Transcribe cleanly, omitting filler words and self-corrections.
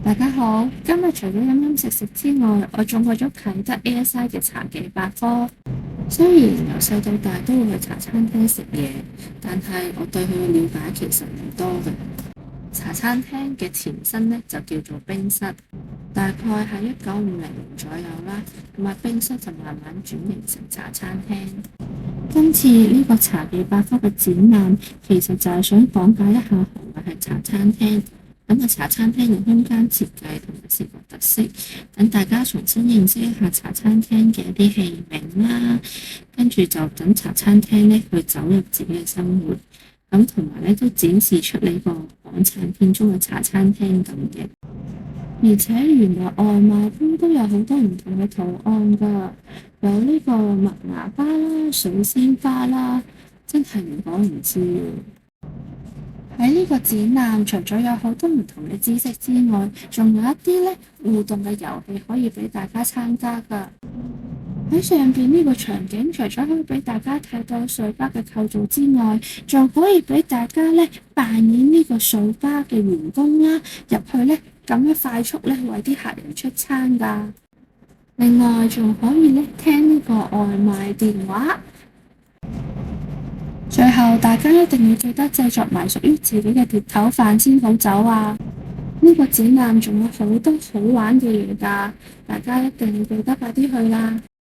大家好，今日除咗飲飲食食之外，我仲去咗啟德 ASI 嘅茶記百科。雖然由細到大都會去茶餐廳食嘢，但係我對佢嘅了解其實唔多嘅。茶餐廳嘅前身呢就叫做冰室，大概喺1950年左右啦，咁啊冰室就慢慢轉型成茶餐廳。今次呢個茶記百科嘅展覽，其實就係想講解一下何謂係茶餐廳。咁啊，茶餐廳嘅空間設計同埋視覺特色，等大家重新認識一下茶餐廳嘅一啲器皿啦，跟住就等茶餐廳呢去走入自己嘅生活，咁同埋呢都展示出呢個港產片中嘅茶餐廳咁嘅。而且原來外賣中都有好多唔同嘅圖案㗎，有呢個麥芽花啦、水仙花啦，真係唔講唔知。喺呢個展覽，除咗有好多唔同嘅知識之外，仲有一啲咧互動嘅遊戲可以俾大家參加㗎。喺上邊呢個場景，除咗可以俾大家睇到水吧嘅構造之外，仲可以俾大家咧扮演呢個水吧嘅員工啦，入去咧咁樣快速咧為啲客人出餐㗎。另外仲可以咧聽呢個外賣電話。最後，大家一定要記得製作埋屬於自己嘅碟頭飯先好走啊！呢個展覽仲有好多好玩嘅嘢㗎，大家一定要記得快啲去啦！